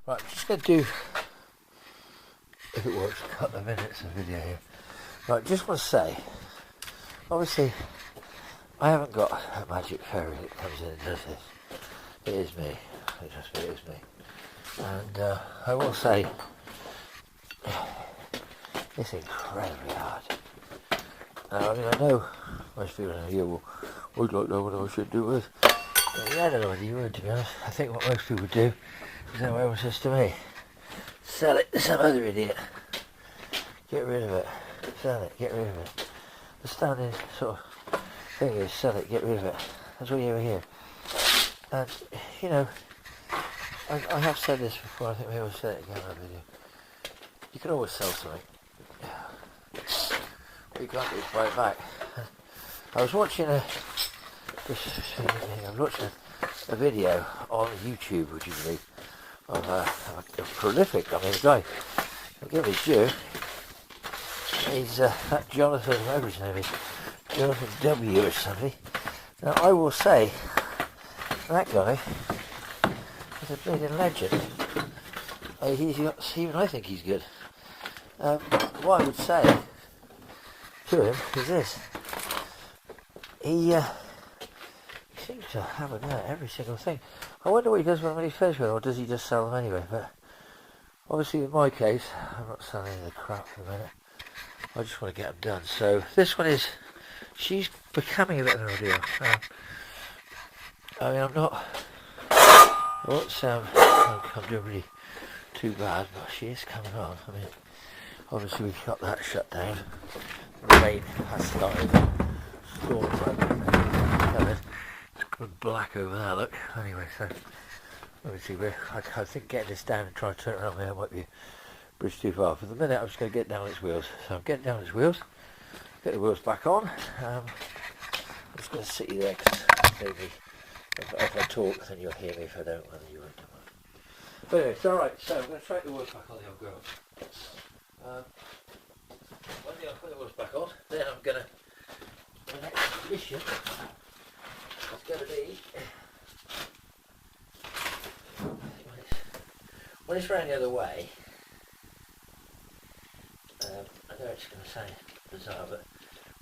Right, I'm just going to do, if it works, a couple of minutes of video here. Right, just want to say, obviously, I haven't got a magic fairy that comes in and does this. It is me. It is me. And I will say, it's incredibly hard. I mean, I know most people in here will, I don't know what I should do with. I don't know whether you would, to be honest. I think what most people do is what everyone says to me. Sell it to some other idiot. Get rid of it. Sell it, get rid of it. The standard sort of thing is sell it, get rid of it. That's what you ever hear. And, you know, I have said this before, I think we always said it again in that video. You can always sell something. What you can't do is buy it back. I was watching a video on YouTube, would you believe, of a prolific, I mean, a guy, I'll give his due, he's that Jonathan, whatever his name is, Jonathan W or something. Now I will say, that guy is a bleeding legend. Even I think he's good. What I would say to him is this. He seems to have a go at every single thing. I wonder what he does when he fails with them, or does he just sell them anyway? But obviously in my case, I'm not selling any of the crap for the minute. I just want to get them done. So this one is, she's becoming a bit of an ordeal. I mean, I won't sound like I'm doing really too bad, but she is coming on. I mean, obviously we've got that shut down. The rain has started. Storm coming. It's gone black over there, look. Anyway, so obviously I think getting this down and trying to turn it around there might be a bridge too far. For the minute I'm just going to get down its wheels. So I'm getting down its wheels, get the wheels back on. I'm just going to sit you there because maybe if I talk then you'll hear me. If I don't, well you won't. But anyway, it's alright, so I'm going to try the wheels back on the old girl. When the wheels back on, then I'm going to, the next mission is going to be, when it's round the other way, I know it's going to sound bizarre, but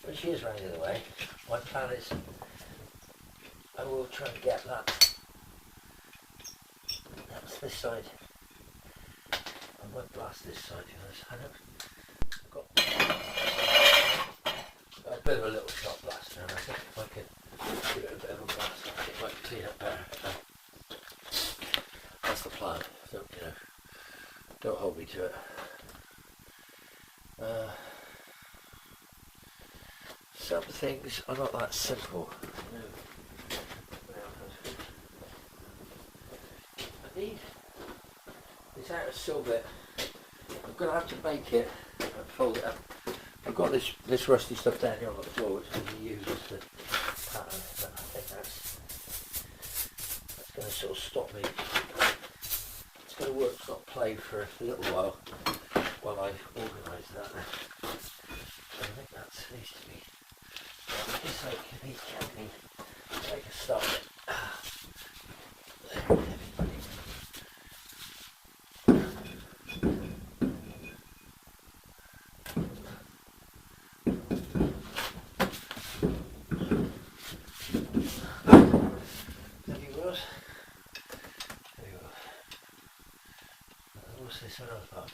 when she is round the other way, my plan is I will try and get that's this side. I might blast this side, you know, I've got a bit of a little shot blaster, and I think if I can give it a bit of a blast, I think it might clean up better. That's the plan. Don't hold me to it. Some things are not that simple. I need this outer sill bit. I'm going to have to make it and fold it up. I've got this rusty stuff down here on the floor which I'm going to use as the pattern, but I think that's going to sort of stop me. It's going to work, not play for a little while I organise that. So I think that needs to be just like can be make a start. There. This one apart.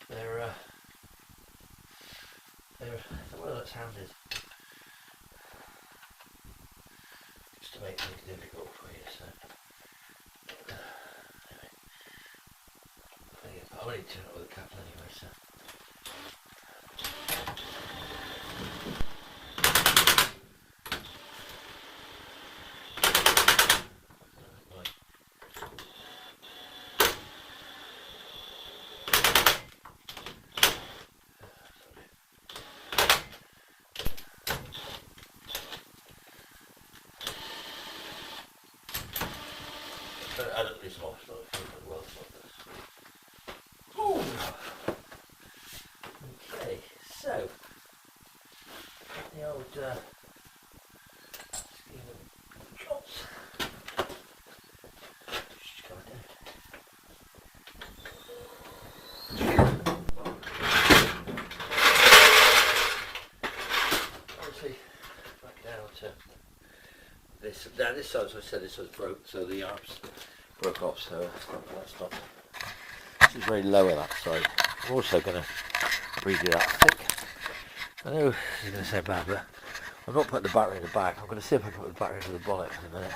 They're well, that's handed just to make things difficult for you. So anyway, I'll only turn it with a couple anyway. So. I don't lose off, so I feel well about this. Okay, so the old scheme of shots. Just coming down. this side, as I said, this was broke, so the arms broke off, so that's not. This is very low on that side. I'm also going to redo that. I think, I know this is going to sound bad, but I'm not putting the battery in the back. I'm going to see if I can put the battery into the bonnet for a minute.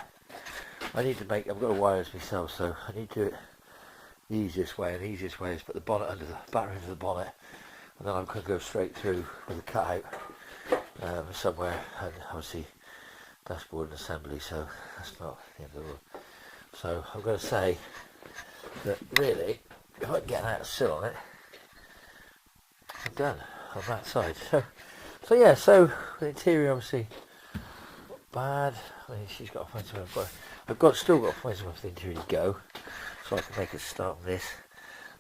I need to make, I've got to wire this myself, so I need to do it the easiest way, and the easiest way is put the bonnet under the battery into the bonnet, and then I'm going to go straight through with the cutout somewhere, and obviously dashboard and assembly, so that's not the end of the world. So I'm going to say that really, if I can get an out sill on it, I'm done on that side. So yeah, so the interior obviously not bad. I mean, she's got to find somewhere, but I've still got to find somewhere for the interior to go, so I can make a start on this.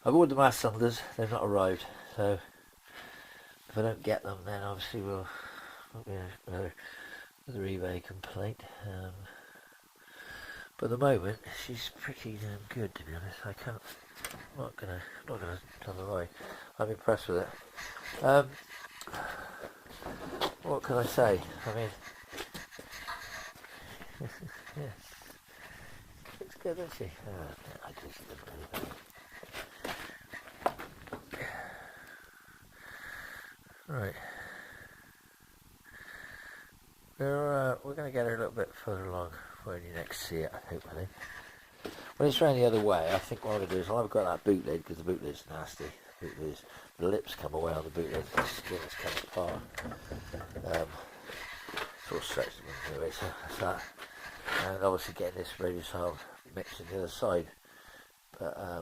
I've ordered the mass cylinders, they've not arrived, so if I don't get them, then obviously we'll another eBay complaint. But at the moment, she's pretty damn good, to be honest. I'm not gonna tell the lie. I'm impressed with it. What can I say? I mean, yes, looks good, doesn't she? I just don't believe it. Right. We're going to get her a little bit further along when you next see it, hopefully. When it's round the other way, I think what I'm going to do is I've got that boot lid, because the boot lid's nasty. The lips come away on the boot lid, the skin has come apart. Sort of stretched them anyway, so that's that. And obviously getting this radius arm mixed in the other side. But I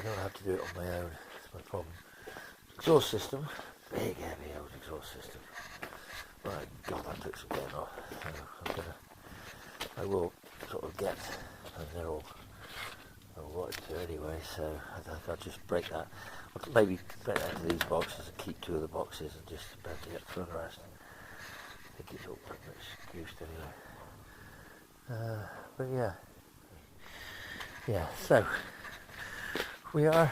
don't have to do it on my own, that's my problem. Exhaust system, big heavy old exhaust system. My God, that took some getting off. So I will sort of get, and they're all wanted to anyway, so I'll just break that. I'll maybe break that into these boxes and keep two of the boxes and just about to get through the rest. I think it's all pretty much used anyway. But yeah, so we have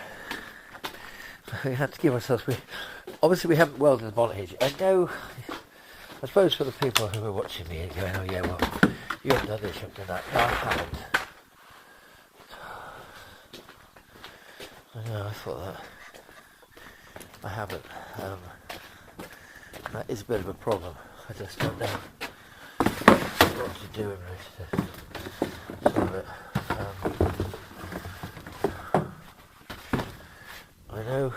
to give ourselves, obviously we haven't welded the bonnet hinge. I know, I suppose for the people who are watching me and going, oh yeah, well, you haven't done this, you haven't done that. No, I haven't. I know, I thought that. I haven't. That is a bit of a problem. I just don't know what to do in relation to some of it. I know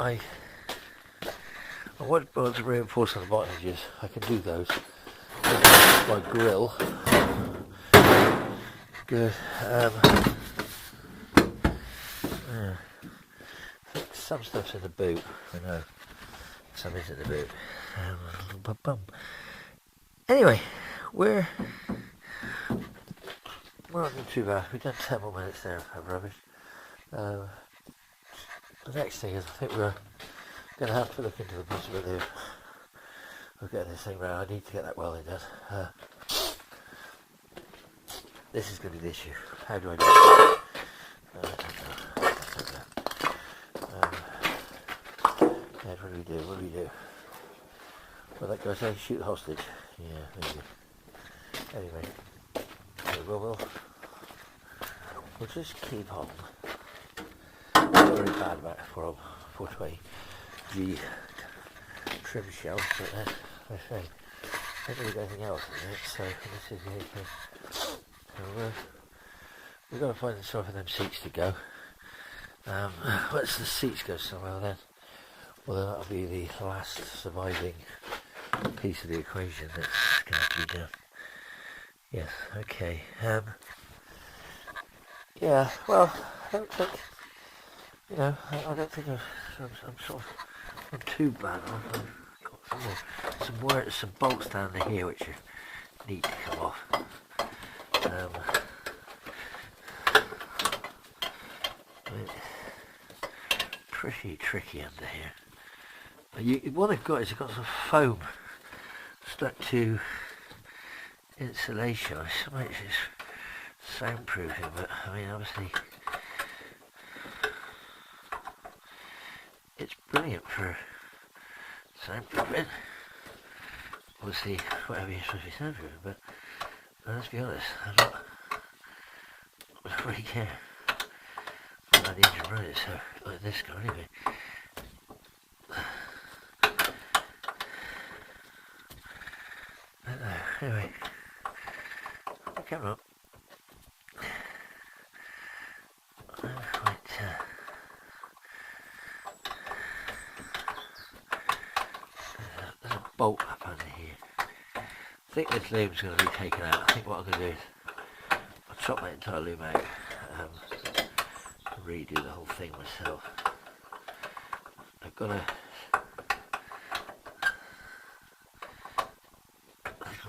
I want to reinforce on the bottom edges. I can do those. My grill. Good. I think some stuff's in the boot. I know. Some is in the boot. Anyway, we're not doing too bad. We've done 10 more minutes there of rubbish. The next thing is I think we're going to have to look into the possibility of getting this thing round. I need to get that welding done. This is going to be the issue. How do I do it? What do we do? Well, that guy say shoot the hostage. Yeah, there you go. Anyway, we'll just keep on. It's not very bad about 420G trim shells, but I say, I don't need anything else in it, so this is the only thing. So we've got to find somewhere for them seats to go. Once the seats go somewhere then, well then that'll be the last surviving piece of the equation that's going to be done. Yes, okay. Yeah, well, I don't think, I don't think I'm too bad. I've got some bolts down here which need to come off. Pretty tricky under here. What I've got is I've got some foam stuck to insulation. I might just soundproof it, but I mean obviously it's brilliant for soundproofing. obviously whatever you're supposed to be soundproofing, but let's be honest, I don't really care about the engine running, so like this car anyway. Anyway, camera up. Right, there's a bolt up under here. I think this loom's going to be taken out. I think what I'm going to do is I'll chop that entire loom out and redo the whole thing myself. I'm going to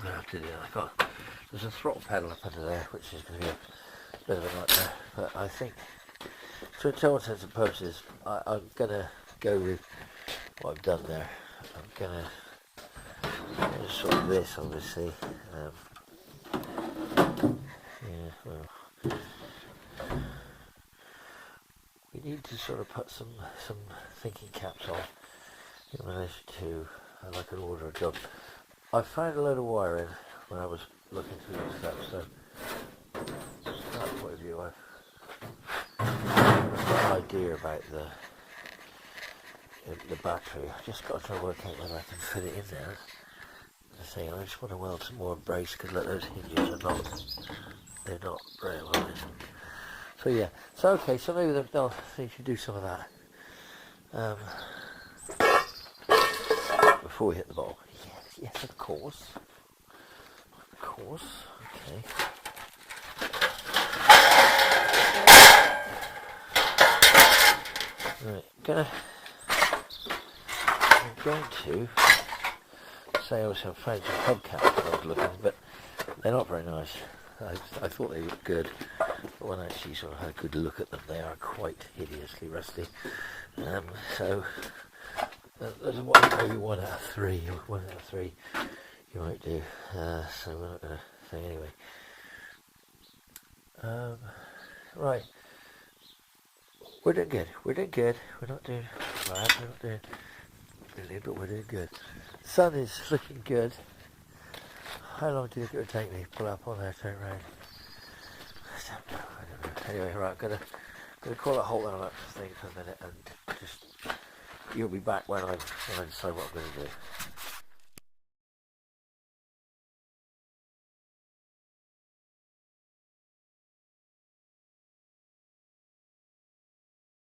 have to do that. There's a throttle pedal up under there, which is going to be a bit of a nightmare, but I think, to all intents and purposes, I'm going to go with what I've done there. I'm going to sort of this, obviously. Yeah, well, we need to sort of put some thinking caps on in relation to like an order job. I found a load of wiring when I was looking through this stuff, so from that point of view, I've got an idea about the battery. I've just got to try and work out whether I can fit it in there. As I say, I just want to weld some more brace because those hinges are they're not very well in. So yeah, so okay, so maybe they'll need to do some of that before we hit the ball. Yes, of course. Of course. Okay. Right, I'm going to say also I found some hubcaps that I was looking, but they're not very nice. I thought they looked good, but when I actually sort of had a good look at them, they are quite hideously rusty. So there's maybe 1 out of 3, or 1 out of 3 you might do. So we're not going to say anyway. Right, we're doing good. We're doing good. We're not doing bad. We're not doing brilliant, but we're doing good. Sun is looking good. How long do you think it would take me to pull up on there, turn around? I don't know. Anyway, right, I'm gonna call it a halt on that thing for a minute, and just you'll be back when I decide what I'm going to do.